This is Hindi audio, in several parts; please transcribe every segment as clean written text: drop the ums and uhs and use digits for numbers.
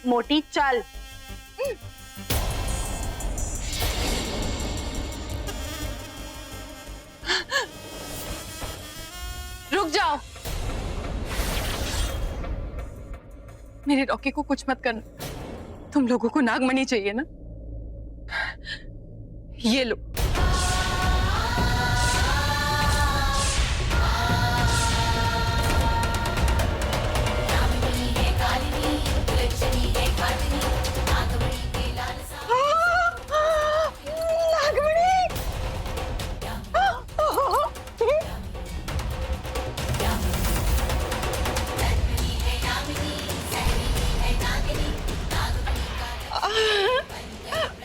मोटी चल। रुक जाओ, मेरे रॉकी को कुछ मत करना। तुम लोगों को नागमणि चाहिए ना, ये लो।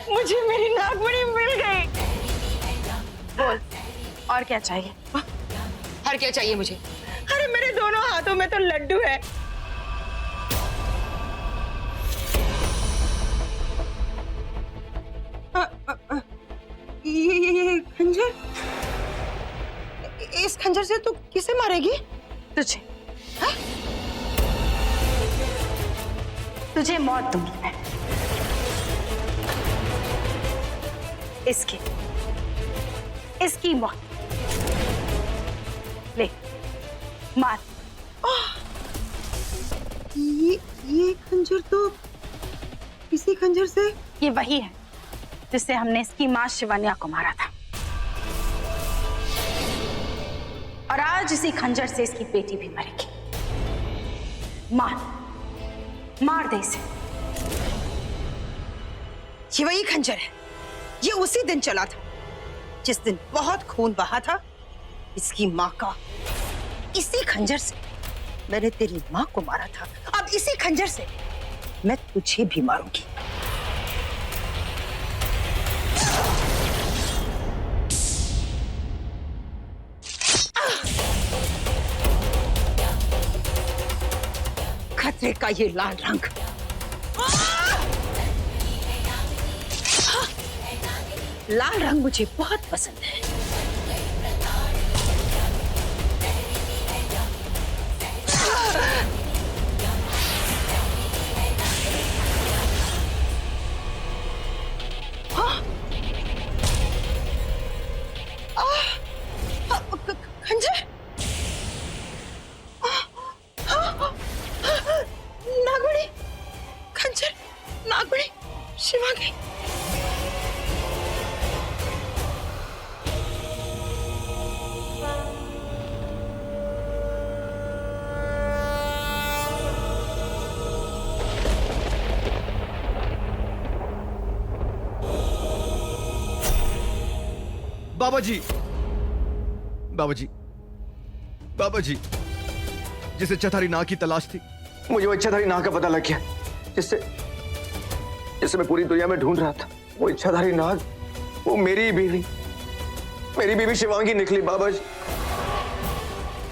मुझे मेरी नागमणि मिल गई। बोल, और क्या चाहिए? और क्या चाहिए मुझे? अरे मेरे दोनों हाथों में तो लड्डू है। ये खंजर, इस खंजर से तू किसे मारेगी? तुझे। हा? तुझे मौत दूंगी मैं। इसकी मौत। ले, मार। ये खंजर तो इसी खंजर से, ये वही है जिससे हमने इसकी मां शिवान्या को मारा था, और आज इसी खंजर से इसकी बेटी भी मरेगी। मार दे इसे। ये वही खंजर है, ये उसी दिन चला था जिस दिन बहुत खून बहा था इसकी मां का। इसी खंजर से मैंने तेरी मां को मारा था, अब इसी खंजर से मैं तुझे भी मारूंगी। खतरे का ये लाल रंग, लाल रंग मुझे बहुत पसंद है। खंजर, नागमणि, खंजर, नागमणि, शिवांगी। बाबाजी, बाबाजी, बाबाजी, जिस इच्छाधारी नाग की तलाश थी, मुझे वो इच्छाधारी नाग का पता लग गया, जिससे मैं पूरी दुनिया में ढूंढ रहा था। वो इच्छाधारी नाग, वो मेरी बीवी शिवांगी निकली। बाबाजी,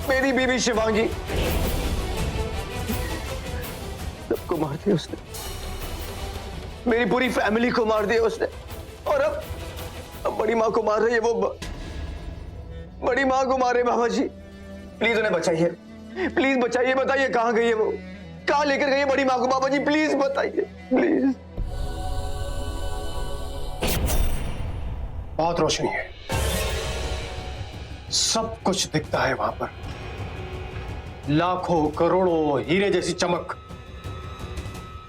मेरी बीवी शिवांगी। सबको मार दिया उसने, मेरी पूरी फैमिली को मार दिया उसने, और अब बड़ी माँ को मार रही है। वो बड़ी माँ को मारे। बाबा जी, प्लीज उन्हें बचाइए, प्लीज बचाइए। बताइए कहाँ गई है वो, कहाँ लेकर गई है बड़ी माँ को? बाबा जी प्लीज बताइए, प्लीज। बहुत रोशनी है, सब कुछ दिखता है वहां पर, लाखों करोड़ों हीरे जैसी चमक,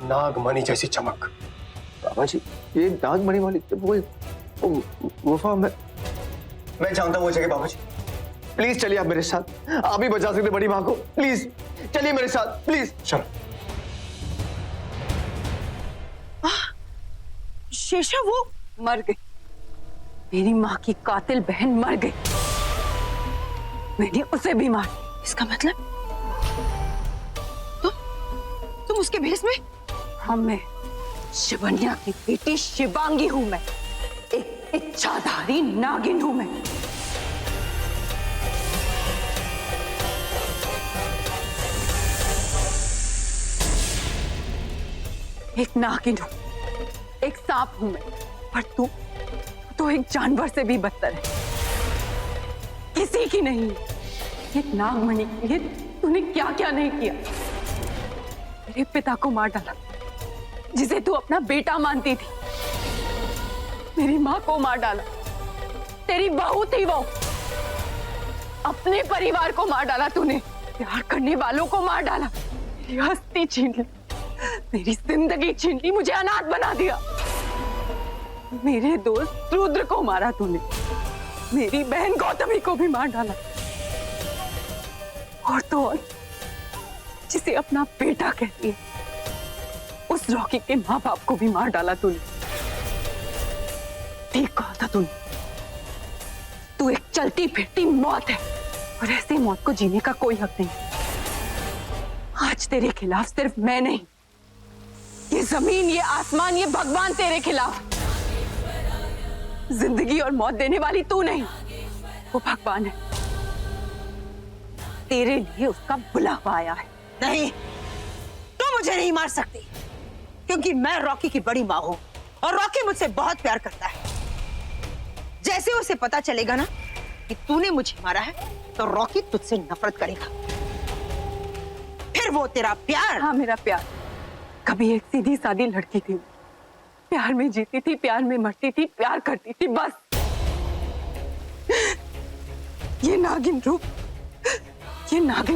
नागमणि जैसी चमक। बाबा जी, ये नागमणि वाली वो गुफा में मैं जानता हूँ वो जगह। बाबा जी प्लीज चलिए आप मेरे साथ, आप ही बचा सकते बड़ी माँ को। प्लीज चलिए मेरे साथ, प्लीज। चलो। शेषा वो मर गई, मेरी माँ की कातिल बहन मर गई, मैंने उसे भी मार। इसका मतलब तुम उसके भेष में? हाँ, मैं शिवन्या की बेटी शिवांगी हूं। मैं एक इच्छाधारी नागिन हूं। मैं एक नागिन हूं, एक सांप हूं मैं, पर तू तो एक जानवर से भी बदतर है, किसी की नहीं। ये नागमणि के लिए तूने क्या क्या नहीं किया। मेरे पिता को मार डाला, जिसे तू अपना बेटा मानती थी, मेरी माँ को मार डाला। तेरी बहू थी वो, अपने परिवार को मार डाला तूने, प्यार करने वालों को मार डाला, मेरी हस्ती छीन ली, मेरी जिंदगी छीन ली, मुझे अनाथ बना दिया। मेरे दोस्त रुद्र को मारा तूने, मेरी बहन गौतमी को भी मार डाला, और तो और जिसे अपना बेटा कहती है, उस रॉकी के माँ बाप को भी मार डाला तूने। ठीक कहा था तूने, तू एक चलती फिरती मौत है, और ऐसी मौत को जीने का कोई हक नहीं। आज तेरे खिलाफ सिर्फ मैं नहीं, ये जमीन, ये आसमान, ये भगवान तेरे खिलाफ। जिंदगी और मौत देने वाली तू नहीं, वो भगवान है। तेरे लिए उसका बुलावा आया है। नहीं, तू मुझे नहीं मार सकती, क्योंकि मैं रॉकी की बड़ी माँ हूं और रॉकी मुझसे बहुत प्यार करता है। जैसे उसे पता चलेगा ना कि तूने मुझे मारा है, तो रॉकी तुझसे नफरत करेगा। फिर वो तेरा प्यार। हाँ, मेरा प्यार। कभी एक सीधी सादी लड़की थी, प्यार में जीती थी, प्यार में मरती थी, प्यार करती थी, बस। ये नागिन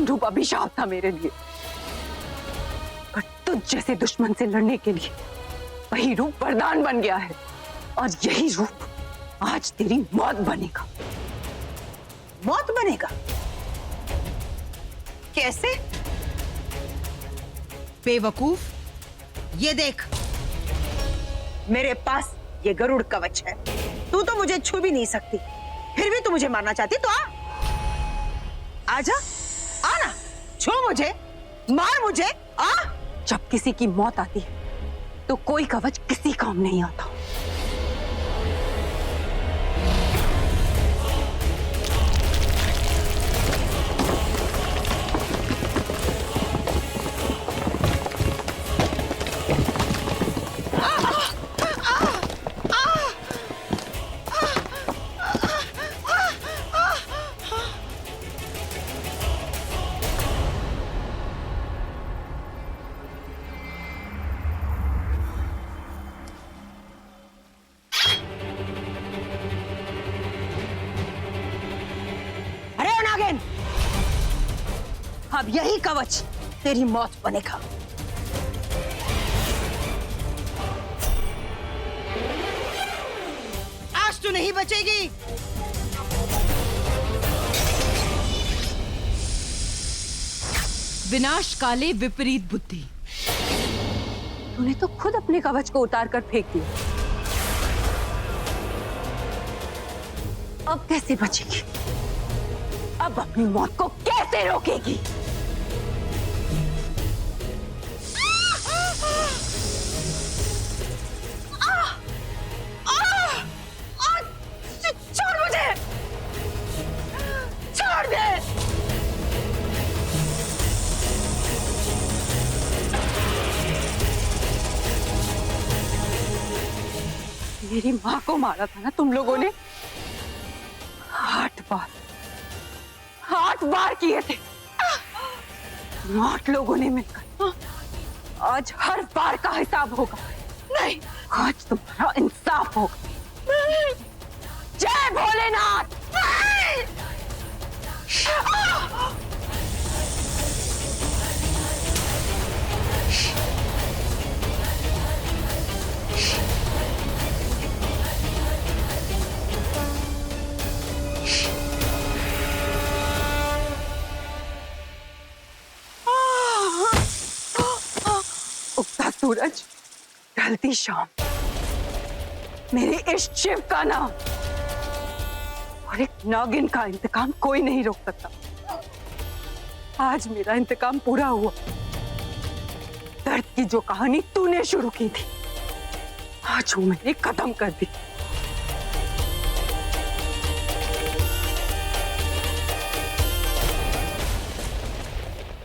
रूप अभिशाप था मेरे लिए। पर तुझ जैसे दुश्मन से लड़ने के लिए वही रूप वरदान बन गया है, और यही रूप आज तेरी मौत बनेगा। मौत बनेगा? कैसे? बेवकूफ, ये देख, मेरे पास ये गरुड़ कवच है। तू तो मुझे छू भी नहीं सकती, फिर भी तू मुझे मारना चाहती, तो आजा, आना, छू मुझे, मार मुझे, आ। जब किसी की मौत आती है तो कोई कवच किसी काम नहीं आता। अब यही कवच तेरी मौत बनेगा। आज तू नहीं बचेगी। विनाश काले विपरीत बुद्धि। तूने तो खुद अपने कवच को उतार कर फेंक दिया। अब कैसे बचेगी? अब अपनी मौत को कैसे रोकेगी? छोड़ मुझे, छोड़ दे। मेरी माँ को मारा था ना तुम लोगों ने? 8 बार, 8 बार किए थे। 8 लोगों ने मिलकर। आज हर बार का हिसाब होगा। नहीं, आज तुम्हारा इंसाफ होगा। जय भोलेनाथ। उगता सूरज, ढलती शाम, मेरे इष्ट शिव का नाम और एक नागिन का इंतकाम कोई नहीं रोक सकता। आज मेरा इंतकाम पूरा हुआ। दर्द की जो कहानी तूने शुरू की थी, आज वो मैंने खत्म कर दी।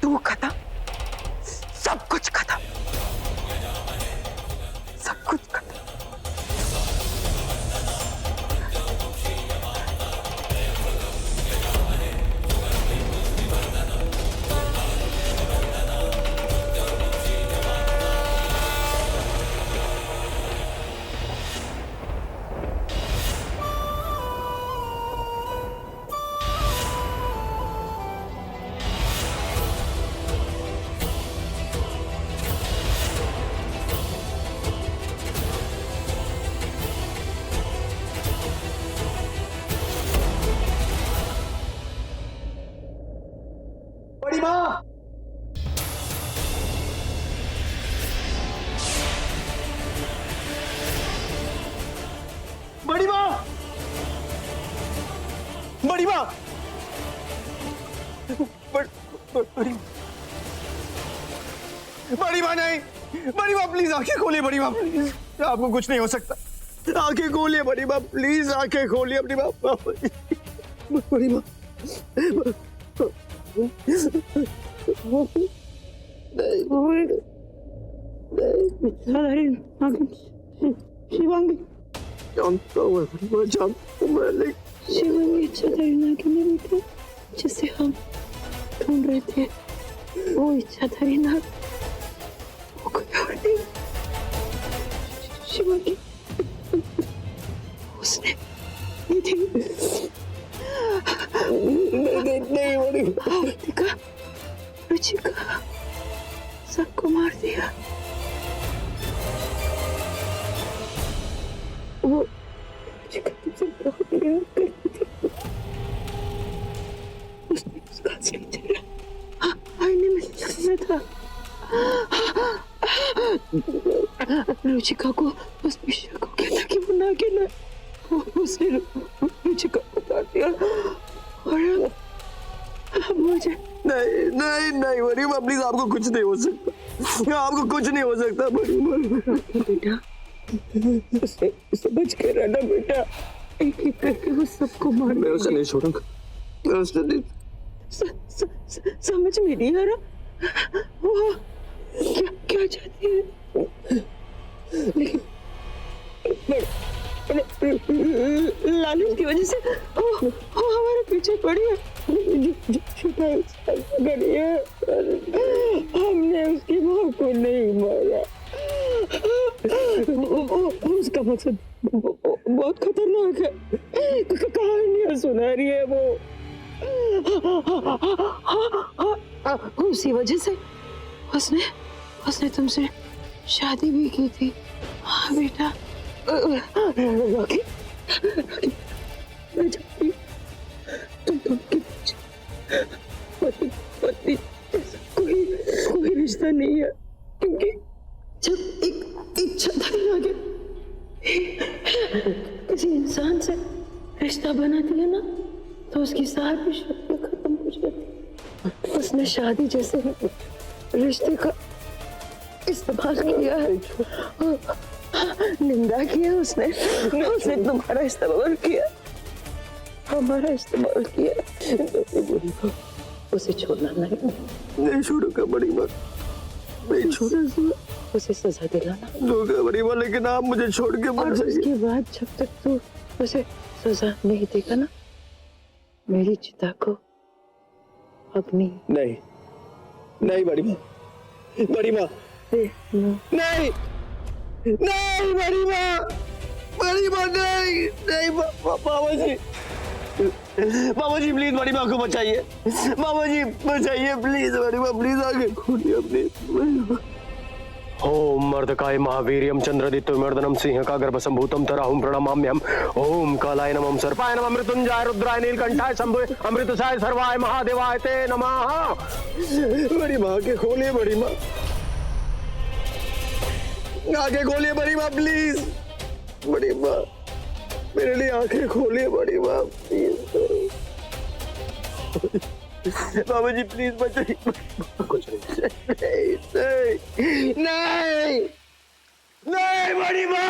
तू खत्म, सब कुछ खत्म, सब कुछ खत्म। माँ बड़ी माँ नहीं, बड़ी माँ प्लीज आंखें खोलिए, बड़ी माँ प्लीज, आपको कुछ नहीं हो सकता, आंखें खोलिए बड़ी माँ प्लीज, आंखें खोलिए अपनी माँ, बड़ी माँ शिवांगी जानता हूँ मैं जानता हूँ लेकिन शिवांगी इच्छाधारी नागिन बेटे जिसे हम ढूंढ रहे थे, वो इच्छाधारी नाग वो कोई और नहीं। शिवांगी उसने निधि नहीं बड़ी देखा रुचिका सबको मार दिया। वो रुचिका तुमसे बहुत प्यार करती थी, उसने उसका असली चेहरा आईने में देखना था। रुचिका को उस विषय को कहता कि वो नागिन है, उसने रुचिका को काट दिया और मुझे नहीं नहीं नहीं बड़ी माँ प्लीज, आपको कुछ नहीं हो सकता, आपको कुछ नहीं हो सकता बड़ी माँ। बेटा समझ के रहना बेटा, एक एक करके वो सबको मार। मैं उसे नहीं छोड़ूंगा, मैं उसे नहीं। समझ में नहीं आ रहा वो क्या क्या चाहती है, लेकिन लालच की वजह से वो हमारे पीछे पड़ी है। हमने उसकी माँ को नहीं मारा, उसका मकसद बहुत खतरनाक है, कहानियां सुना रही है वो, उसी वजह से उसने तुमसे शादी भी की थी। हाँ बेटा रॉकी, मैं जानती हूँ तुम के पीछे पति ऐसा कोई रिश्ता नहीं है, क्योंकि जब एक इच्छाधारी नागिन किसी इंसान से रिश्ता बनाती है ना, तो उसकी सारी शक्ति खत्म हो जाती। उसने शादी जैसे रिश्ते का इस्तेमाल किया है, निंदा किया उसने तुम्हारा इस्तेमाल किया, हमारा इस्तेमाल किया। उसे छोड़ना नहीं छोड़ूंगा बड़ी माँ, नहीं छोड़ूंगा, उसे सजा दिलाना दूंगा बड़ी माँ, लेकिन आप मुझे छोड़ के मत और जाइए। उसके बाद जब तक तू उसे सजा नहीं देगा ना, मेरी चिता को अग्नि नहीं नहीं बड़ी माँ, बड़ी माँ नहीं नहीं बड़ी माँ, बड़ी माँ नहीं नहीं बाबा जी, बाबा जी प्लीज बड़ी माँ को बचाइए, बाबा जी बचाइए प्लीज, बड़ी माँ प्लीज आगे खोलिए अपनी। ओम मर्दकाय महावीर्यम चंद्रदित्य मर्दनम सिंह का गर्भ संभूतम तराहुम प्रणमाम्यहम। ओम कालाय नमः सर्पाय नमः मृत्युंजय रुद्राय नीलकंठाय शंभुवे अमृतसाय सर्वाय महादेवाय ते नमः। बड़ी माँ के खोलिए, बड़ी माँ आंखें खोलिए बड़ी माँ प्लीज, बड़ी माँ मेरे लिए आंखें खोलिए बड़ी माँ प्लीज, बाबा जी प्लीज बचाइए, कुछ नहीं नहीं नहीं नहीं बड़ी माँ।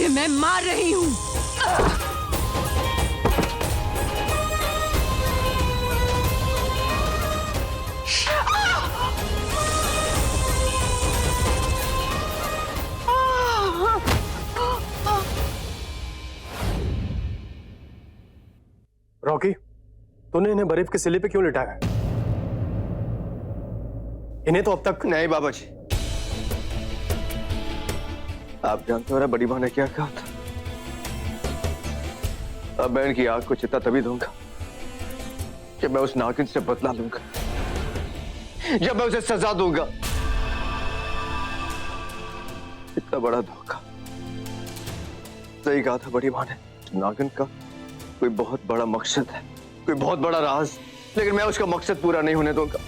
मैं मार रही हूं। रॉकी, तूने इन्हें बर्फ के सिले पे क्यों लिटाया है? इन्हें तो अब तक नहीं बाबा जी, आप जानते हो ना बड़ी माँ ने क्या कहा था? अब मैं इनकी आग को चिता तभी दूंगा जब मैं उस नागिन से बदला लूंगा, जब मैं उसे सजा दूंगा। इतना बड़ा धोखा। सही कहा था बड़ी माँ ने, नागिन का कोई बहुत बड़ा मकसद है, कोई बहुत बड़ा राज, लेकिन मैं उसका मकसद पूरा नहीं होने दूंगा,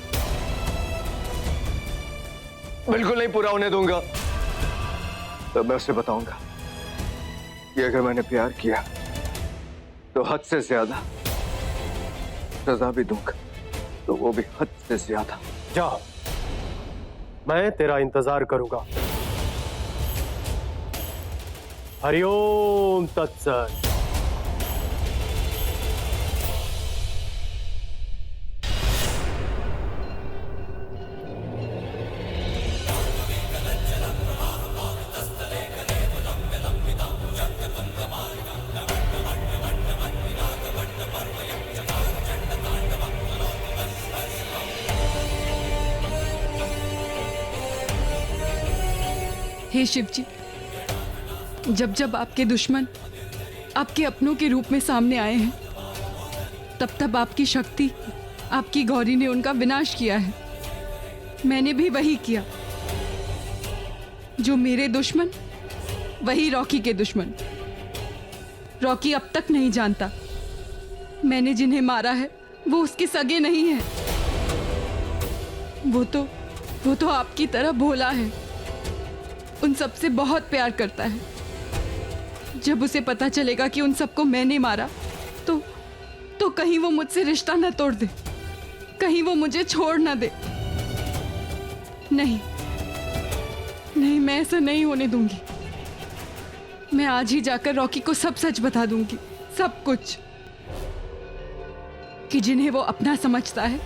बिल्कुल नहीं पूरा होने दूंगा। तो मैं उसे बताऊंगा कि अगर मैंने प्यार किया तो हद से ज्यादा सजा भी दूंगा, तो वो भी हद से ज्यादा। जा, मैं तेरा इंतजार करूंगा। हरिओम तत्सत। हे शिव जी, जब जब आपके दुश्मन आपके अपनों के रूप में सामने आए हैं, तब तब आपकी शक्ति, आपकी गौरी ने उनका विनाश किया है। मैंने भी वही किया। जो मेरे दुश्मन, वही रॉकी के दुश्मन। रॉकी अब तक नहीं जानता मैंने जिन्हें मारा है वो उसके सगे नहीं है। वो तो आपकी तरह भोला है, उन सबसे बहुत प्यार करता है। जब उसे पता चलेगा कि उन सबको मैंने मारा तो कहीं वो मुझसे रिश्ता न तोड़ दे, कहीं वो मुझे छोड़ न दे। नहीं, मैं ऐसा नहीं होने दूंगी। मैं आज ही जाकर रॉकी को सब सच बता दूंगी, सब कुछ, कि जिन्हें वो अपना समझता है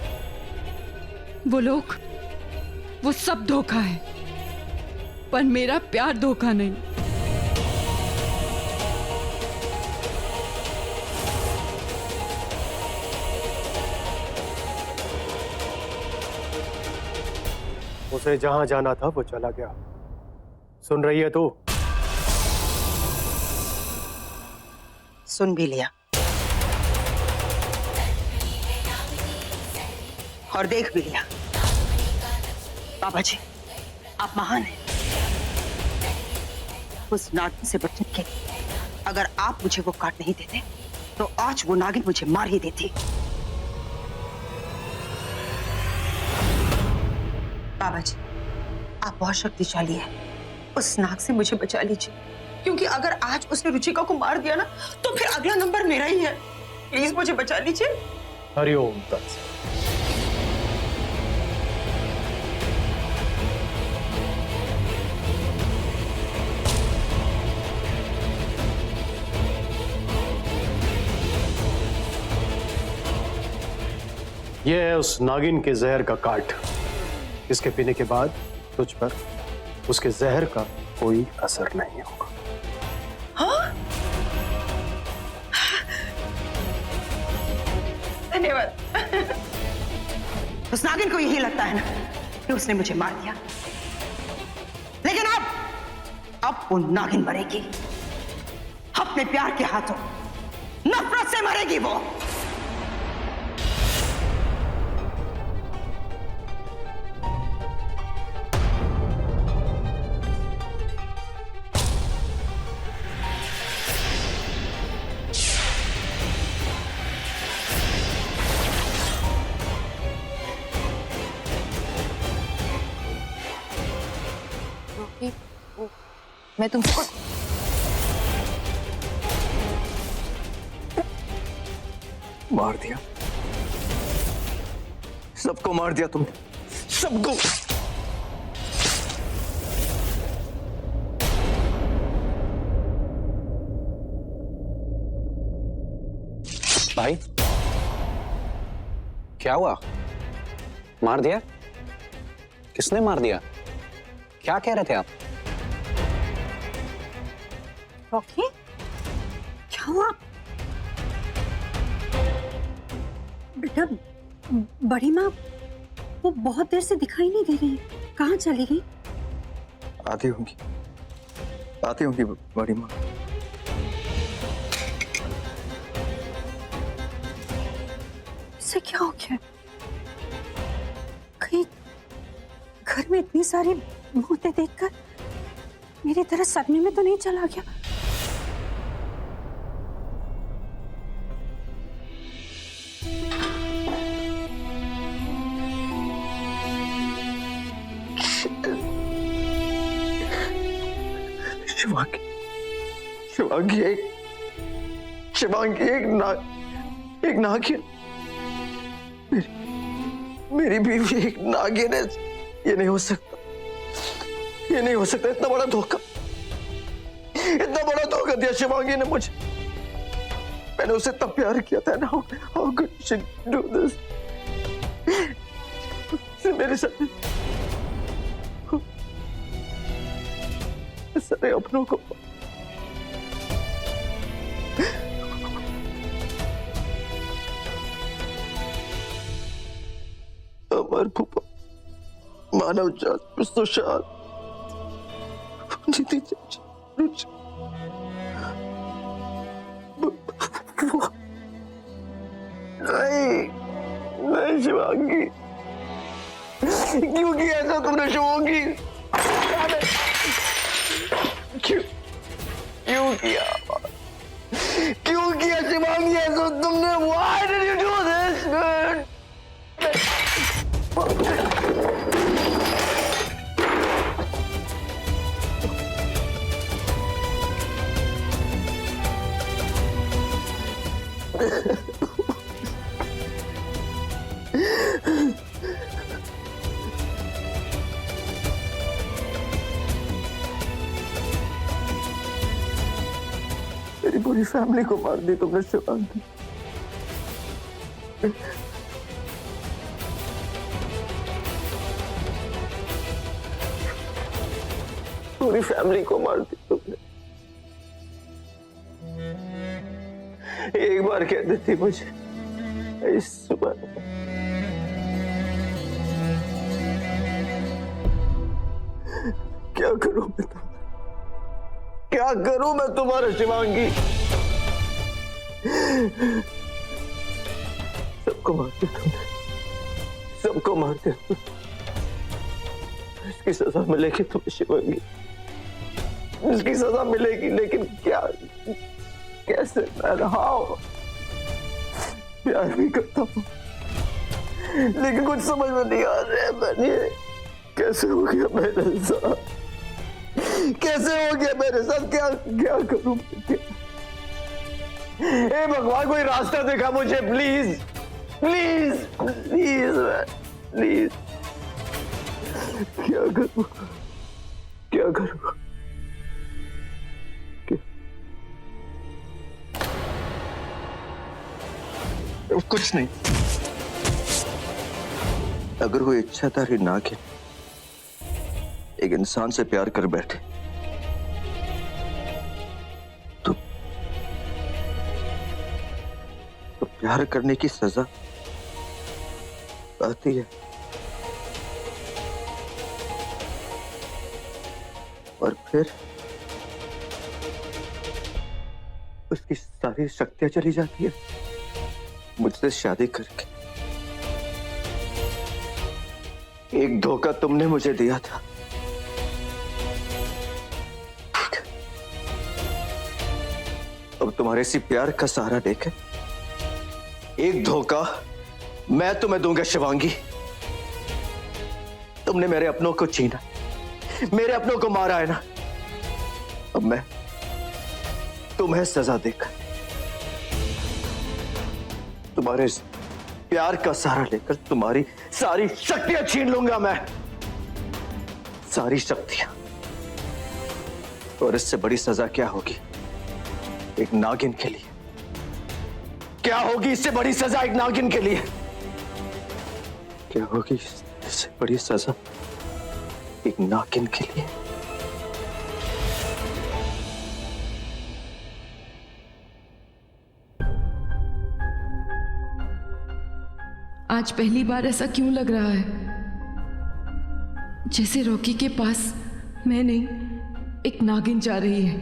वो सब धोखा है, पर मेरा प्यार धोखा नहीं। उसे जहां जाना था वो चला गया। सुन रही है तू? सुन भी लिया और देख भी लिया। बाबा जी, आप महान हैं। उस नागिन से बचने के अगर आप मुझे वो काट नहीं देते तो आज वो नागिन मुझे मार ही देती। बाबा जी, आप बहुत शक्तिशाली हैं। उस नाग से मुझे बचा लीजिए, क्योंकि अगर आज उसने रुचिका को मार दिया ना तो फिर अगला नंबर मेरा ही है। प्लीज मुझे बचा लीजिए। हरिओम तत्सत। यह है उस नागिन के जहर का काट। इसके पीने के बाद तुझ पर उसके जहर का कोई असर नहीं होगा। हाँ? धन्यवाद। उस नागिन को यही लगता है ना कि उसने मुझे मार दिया, लेकिन अब वो नागिन मरेगी अपने प्यार के हाथों। नफरत से मरेगी वो। मैं तुमको मार दिया, सबको मार दिया तुमने, सबको। भाई क्या हुआ? मार दिया? किसने मार दिया? क्या कह रहे थे आप? रॉकी, क्या हुआ? बेटा, बड़ी माँ वो बहुत देर से दिखाई नहीं दे रही, कहाँ चली गई? आती होंगी बड़ी माँ। इससे क्या हो गया? कहीं घर में इतनी सारी मौतें देखकर मेरी तरह सदमे में तो नहीं चला गया? शिवांगी एक नागिन, मेरी बीवी एक नागिन है। ये नहीं हो सकता, ये नहीं हो सकता। इतना बड़ा धोखा दिया शिवांगी ने मुझे। मैंने उसे तब प्यार किया था ना। How could she do this? मेरे साथ सारे अपनों को अमर फूफा, मानव जात, सुशांत, जीती चाची, रुचि, नहीं शिवांगी, क्यों किया ऐसा तुमने शिवांगी? क्यों किया शिवांगी ऐसा तुमने? Why did you do this, man? मेरी पूरी फैमिली को मार दी तुमने शिवांगी। पूरी फैमिली को मार दी तुमने। एक बार कह देती मुझे इस सुबह। क्या करूं मैं तुम्हारा? क्या करूं मैं तुम्हारा शिवांगी? सबको मार दिया तुमने, सबको मार दिया। इसकी सजा मिलेगी तुम्हें शिवांगी, इसकी सजा मिलेगी। लेकिन क्या, कैसे? हाउ? प्यार भी करता हूँ लेकिन कुछ समझ में नहीं आ रहा है। मैंने कैसे हो गया मेरे साथ? कैसे हो गया मेरे साथ? क्या क्या करूं? हे भगवान, कोई रास्ता दिखा मुझे प्लीज, प्लीज, प्लीज, प्लीज। क्या करूं? क्या करूं? कुछ नहीं। अगर वो इच्छाधारी नागिन एक इंसान से प्यार कर बैठे तो प्यार करने की सजा आती है। और फिर उसकी सारी शक्तियां चली जाती है मुझसे शादी करके। एक धोखा तुमने मुझे दिया था, अब तुम्हारे इसी प्यार का सहारा लेकर एक धोखा मैं तुम्हें दूंगा शिवांगी। तुमने मेरे अपनों को छीना, मेरे अपनों को मारा है ना। अब मैं तुम्हें सजा देकर तुम्हारे इस प्यार का सहारा लेकर तुम्हारी सारी शक्तियां छीन लूंगा मैं, सारी शक्तियां। और इससे बड़ी सजा क्या होगी एक नागिन के लिए? क्या होगी इससे बड़ी सजा एक नागिन के लिए? क्या होगी इससे बड़ी सजा एक नागिन के लिए? आज पहली बार ऐसा क्यों लग रहा है जैसे रॉकी के पास मैं नहीं एक नागिन जा रही है।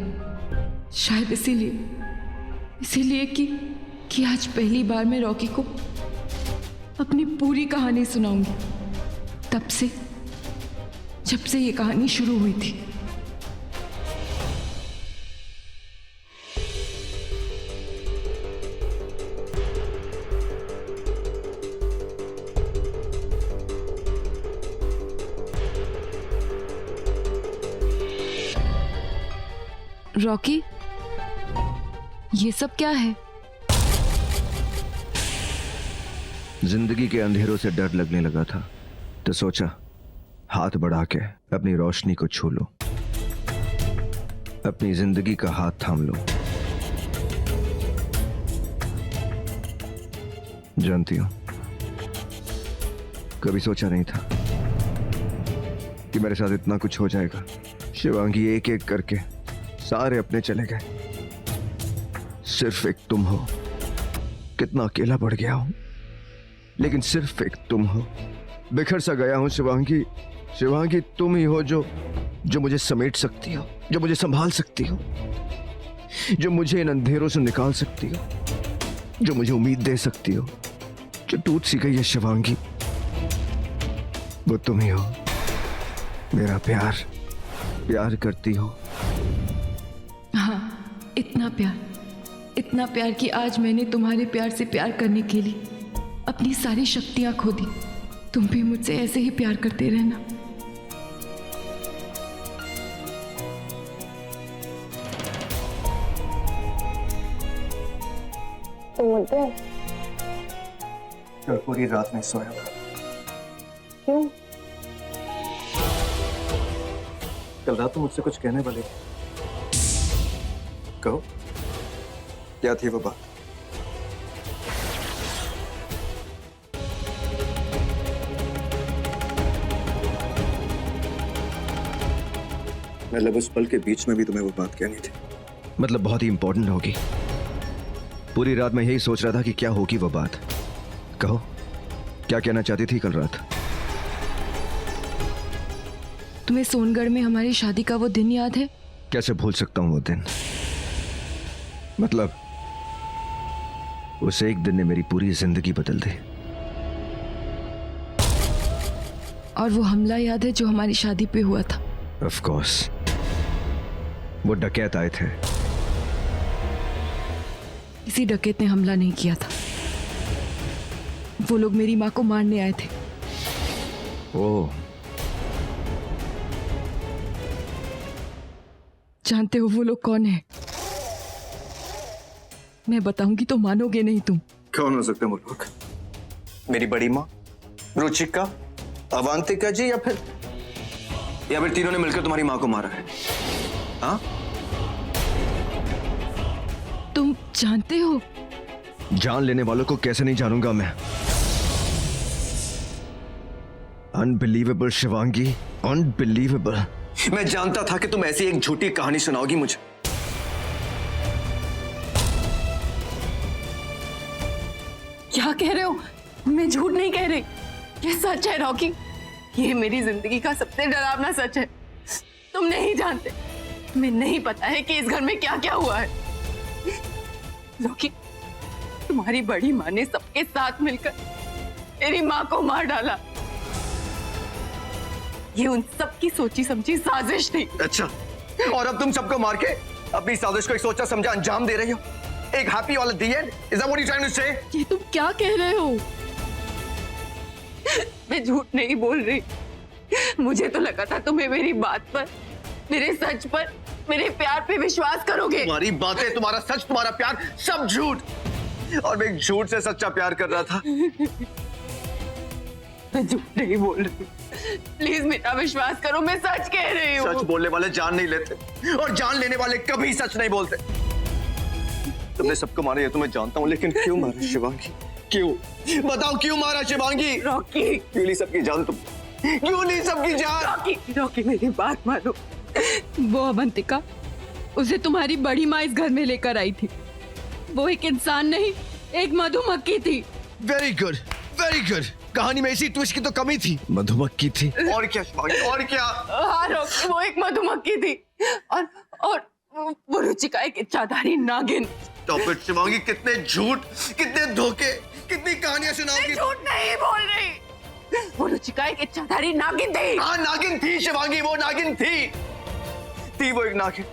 शायद इसीलिए कि आज पहली बार मैं रॉकी को अपनी पूरी कहानी सुनाऊंगी, तब से जब से ये कहानी शुरू हुई थी। रॉकी, ये सब क्या है? जिंदगी के अंधेरों से डर लगने लगा था तो सोचा हाथ बढ़ा के अपनी रोशनी को छू लो, अपनी जिंदगी का हाथ थाम लो। जानती हूं, कभी सोचा नहीं था कि मेरे साथ इतना कुछ हो जाएगा। शिवांगी एक एक करके सारे अपने चले गए, सिर्फ एक तुम हो। कितना अकेला पड़ गया हूं, लेकिन सिर्फ एक तुम हो। बिखर सा गया हूं शिवांगी। शिवांगी तुम ही हो जो मुझे समेट सकती हो, जो मुझे संभाल सकती हो, जो मुझे इन अंधेरों से निकाल सकती हो, जो मुझे उम्मीद दे सकती हो जो टूट सी गई है। शिवांगी, वो तुम ही हो। मेरा प्यार करती हो। हाँ, इतना प्यार कि आज मैंने तुम्हारे प्यार से प्यार करने के लिए अपनी सारी शक्तियां खो दी। तुम भी मुझसे ऐसे ही प्यार करते रहना। कल पूरी रात नहीं सोया। क्यों? कल रात तो मुझसे कुछ कहने वाले थे। कहो, क्या थी वो बात? मतलब उस पल के बीच में भी तुम्हें वो बात कहनी थी? मतलब बहुत ही इंपॉर्टेंट होगी। पूरी रात मैं यही सोच रहा था कि क्या होगी वो बात। कहो, क्या कहना चाहती थी कल रात? तुम्हें सोनगढ़ में हमारी शादी का वो दिन याद है? कैसे भूल सकता हूं वो दिन। मतलब उस एक दिन ने मेरी पूरी जिंदगी बदल दी। और वो हमला याद है जो हमारी शादी पे हुआ था? ऑफ कोर्स, वो डकैत आए थे। किसी डकैत ने हमला नहीं किया था। वो लोग मेरी माँ को मारने आए थे। ओह, जानते हो वो लोग कौन है? मैं बताऊंगी तो मानोगे नहीं तुम। कौन हो सकते हैं वो लोग? मेरी बड़ी माँ, रुचिका, अवंतिका जी, या फिर तीनों ने मिलकर तुम्हारी माँ को मारा है? हाँ? तुम जानते हो? जान लेने वालों को कैसे नहीं जानूंगा मैं। Unbelievable Shivangi, unbelievable. मैं जानता था कि तुम ऐसी एक झूठी कहानी सुनाओगी मुझे। क्या कह रहे हो? मैं झूठ नहीं कह रही, ये सच है रॉकी। ये मेरी जिंदगी का सबसे डरावना सच है। तुम नहीं जानते, तुम्हें नहीं पता है कि इस घर में क्या क्या हुआ है। रॉकी, तुम्हारी बड़ी माँ ने सबके साथ मिलकर मेरी माँ को मार डाला। ये उन सबकी सोची समझी साजिश थी। अच्छा, और अब तुम सबको मार के अपनी साजिश को एक सोचा समझा अंजाम दे रही हो? एक हैप्पी वाला the end? Is that what you trying to say? ये तुम क्या कह रहे हो? मैं झूठ नहीं बोल रही। मुझे तो लगा था तुम्हें मेरी बात पर, मेरे सच पर, मेरे प्यार पे विश्वास करोगे। तुम्हारी बातें, तुम्हारा सच, तुम्हारा प्यार सब झूठ। और मैं एक झूठ से सच्चा प्यार कर रहा था। मैं झूठ नहीं बोल रही, प्लीज मेरा विश्वास करो, मैं सच कह रही हूँ। सच बोलने वाले जान नहीं लेते और जान लेने वाले कभी सच नहीं बोलते। तुमने सबको मारा, ये तो मैं जानता हूँ, लेकिन क्यों मारा शिवांगी? क्यों? बताओ क्यों मारा शिवांगी? रॉकी, क्यों ली सबकी जान तुम? क्यों ली सबकी जान? रॉकी, रॉकी मेरी बात मानो। वो अवंतिका, उसे तुम्हारी बड़ी माँ इस घर में लेकर आई थी। वो एक इंसान नहीं, एक मधुमक्खी थी। Very good, very good. कहानी में इसी ट्विस्ट की तो कमी थी, मधुमक्खी थी। और क्या शिवांगी, और क्या? हाँ रॉकी, वो एक मधुमक्खी थी और वो रुचिका एक इच्छाधारी नागिन। Stop it, शिवांगी, कितने झूठ, कितने धोखे, कितनी कहानियां सुनाओगी? झूठ नहीं बोल रही, वो रुचिका एक इच्छाधारी नागिन थी। हाँ नागिन थी शिवांगी, वो नागिन थी वो एक नागिन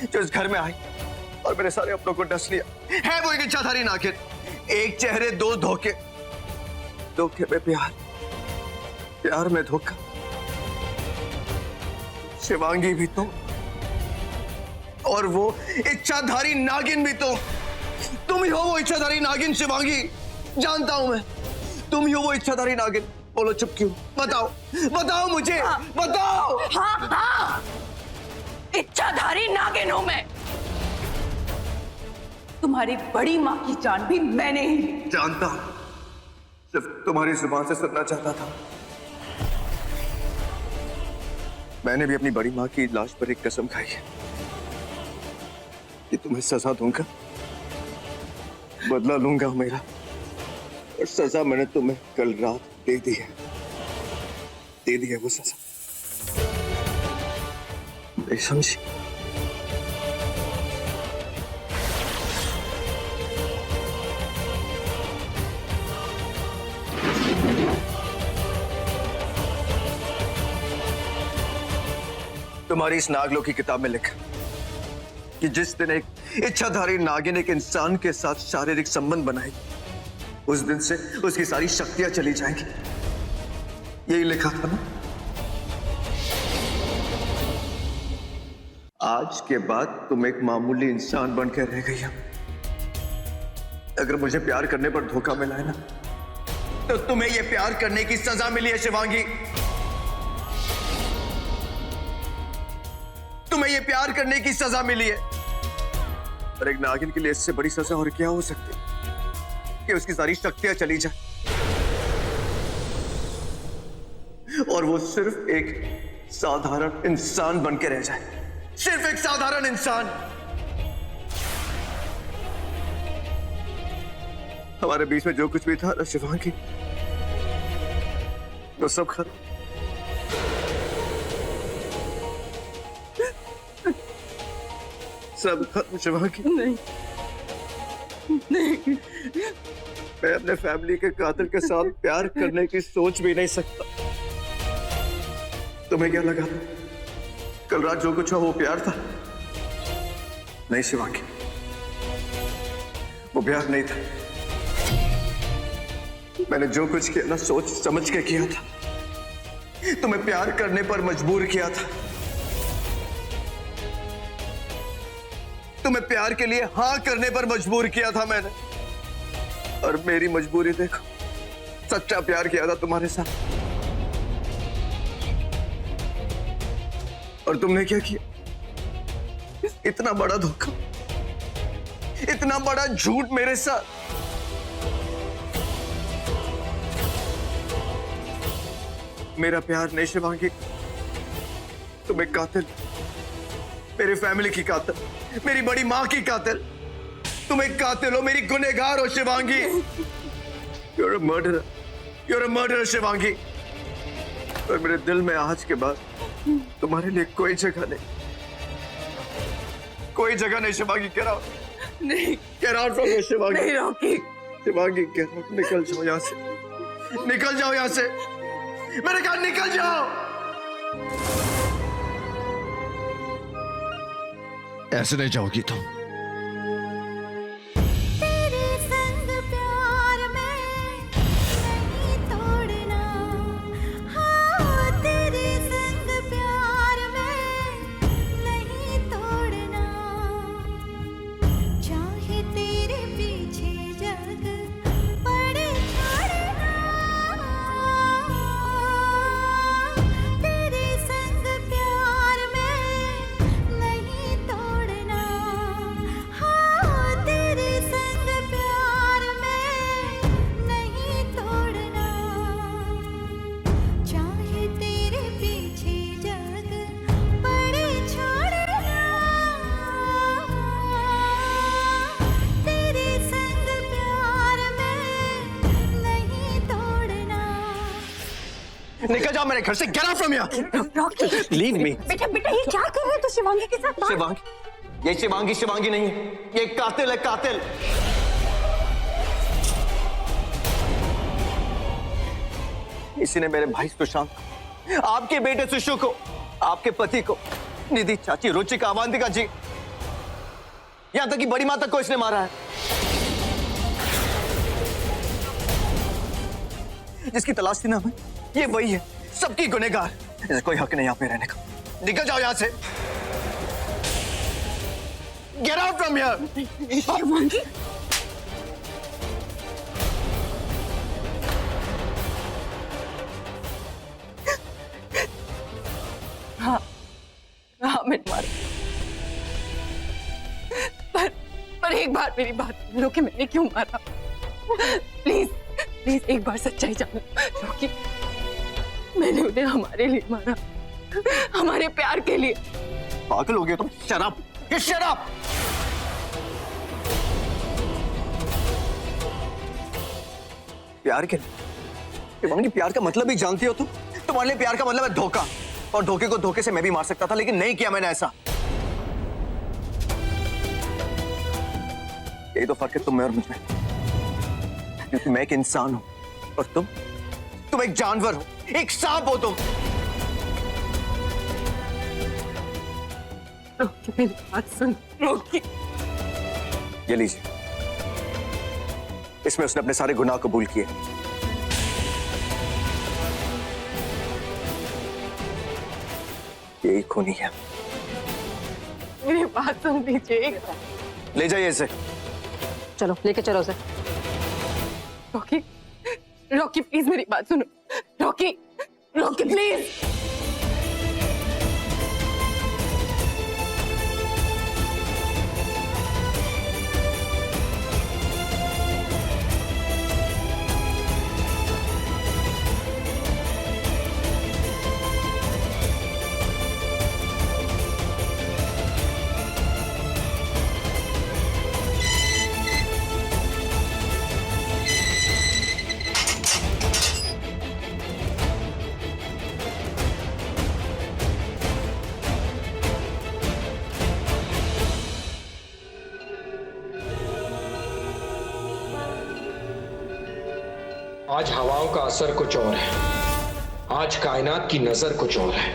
जो इस घर में आई और मेरे सारे अपनों को डस लिया। है वो एक इच्छाधारी नागिन, एक चेहरे दो धोखे, धोखे में प्यार, प्यार में धोखा। शिवांगी भी तो, और वो इच्छाधारी नागिन भी तो। तुम ही हो वो इच्छाधारी नागिन शिवांगी, जानता हूं मैं, तुम ही हो वो इच्छाधारी नागिन। बोलो चुप क्यों? बताओ, बताओ मुझे, बताओ। हाँ हाँ, इच्छाधारी नागिन हूं मैं। तुम्हारी बड़ी माँ की जान भी मैंने ही ली। जानता हूं, सिर्फ तुम्हारी जुबान से सुनना चाहता था। मैंने भी अपनी बड़ी माँ की लाश पर एक कसम खाई है कि तुम्हें सजा दूंगा, बदला लूंगा मेरा, और सजा मैंने तुम्हें कल रात दे दी है, दे दी है वो सजा। नहीं समझी? तुम्हारी इस नागलों की किताब में लिखा कि जिस दिन एक इच्छाधारी नागिन एक इंसान के साथ शारीरिक संबंध बनाएगी, उस दिन से उसकी सारी शक्तियां चली जाएंगी। यही लिखा था ना? आज के बाद तुम एक मामूली इंसान बनकर रह गई हो। अगर मुझे प्यार करने पर धोखा मिला है ना, तो तुम्हें यह प्यार करने की सजा मिली है शिवांगी। तुम्हें यह प्यार करने की सजा मिली है। और एक नागिन के लिए इससे बड़ी सजा और क्या हो सकती है कि उसकी सारी शक्तियां चली जाए और वो सिर्फ एक साधारण इंसान बन के रह जाए। सिर्फ एक साधारण इंसान। हमारे बीच में जो कुछ भी था ना शिवांगी, वो सब खत्म। सब खत्म शिवांगी। नहीं नहीं, मैं अपने फैमिली के कातिल के साथ प्यार करने की सोच भी नहीं सकता। तुम्हें क्या लगा कल रात जो कुछ हुआ वो प्यार था? नहीं शिवांगी, वो प्यार नहीं था। मैंने जो कुछ किया ना सोच समझ के किया था। तुम्हें प्यार करने पर मजबूर किया था। तुम्हें प्यार के लिए हाँ करने पर मजबूर किया था मैंने। और मेरी मजबूरी देखो, सच्चा प्यार किया था तुम्हारे साथ। और तुमने क्या किया? इतना बड़ा धोखा, इतना बड़ा झूठ मेरे साथ। मेरा प्यार नहीं शिवांगी, तुम एक कातिल, मेरे फैमिली की कातिल, मेरी बड़ी माँ की कातिल। तुम एक कातिल हो, मेरी गुनहगार हो Shivangi. You're a murderer. You're a murderer Shivangi. और मेरे दिल में आज के बाद तुम्हारे लिए कोई जगह नहीं, कोई जगह नहीं शिवांगी। Get out. नहीं, Get out from here Shivangi. नहीं रॉकी, शिवांगी get out. निकल जाओ यहाँ से, निकल जाओ यहाँ से। मैंने कहा निकल जाओ। ऐसे नहीं जाओगी तुम। तेरे संग प्यार में नहीं तोड़ना, हाँ तेरे संग प्यार में नहीं तोड़ना। चाहे तेरे पीछे जग पड़े छोड़ना, तेरे संग प्यार में नहीं तोड़ना। निकल जाओ मेरे घर से। Get out from here. Rocky leave me. बेटा बेटा ये क्या कर रहे हो तो शिवांगी के साथ बात? शिवांगी, ये शिवांगी नहीं है, ये कातिल है, कातिल। इसी ने मेरे भाई सुशांत, आपके बेटे सुशु को, आपके पति को, निधि चाची, रुचिका, अवंतिका जी, यहां तक कि बड़ी मां तक को इसने मारा है। जिसकी तलाश थी ना हमें, ये वही है, सबकी गुनहगार। इसे कोई हक नहीं यहाँ पे रहने का। निकल जाओ यहाँ से। Get out from here. Shivangi हाँ मैंने मारा, पर एक बार मेरी बात सुन लो कि मैंने क्यों मारा। प्लीज प्लीज एक बार सच्चाई जानो, क्योंकि मैंने उन्हें हमारे लिए मारा, हमारे प्यार के लिए। पागल हो गए तुम। Shut up, shut up. प्यार के लिए? प्यार का मतलब ही जानती हो तुम? तुम्हारे लिए प्यार का मतलब है धोखा, और धोखे को धोखे से मैं भी मार सकता था, लेकिन नहीं किया मैंने ऐसा। यही तो फर्क है तुम में और मुझ में, क्योंकि मैं एक इंसान हूं और तुम एक जानवर हो, एक सांप हो तुम। रोकी मेरी बात सुन, रोकी। ये लीजिए, इसमें उसने अपने सारे गुनाह कबूल किए। यही खूनी है। मेरी बात सुन लीजिएगा। ले जाइए इसे। चलो लेके चलो उसे। रॉकी, रॉकी प्लीज मेरी बात सुनो। Rocky, Rocky please. आज हवाओं का असर कुछ और है, आज कायनात की नजर कुछ और है।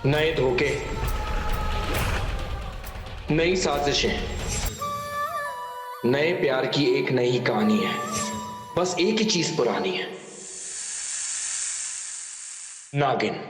नए धोखे, नई साजिशें, नए प्यार की एक नई कहानी है। बस एक ही चीज पुरानी है, नागिन।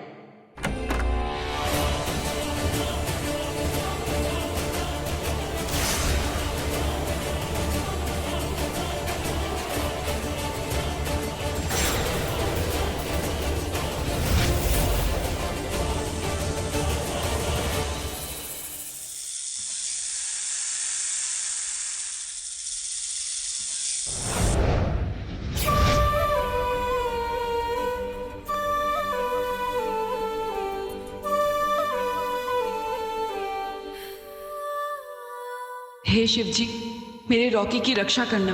हे शिव जी, मेरे रॉकी की रक्षा करना।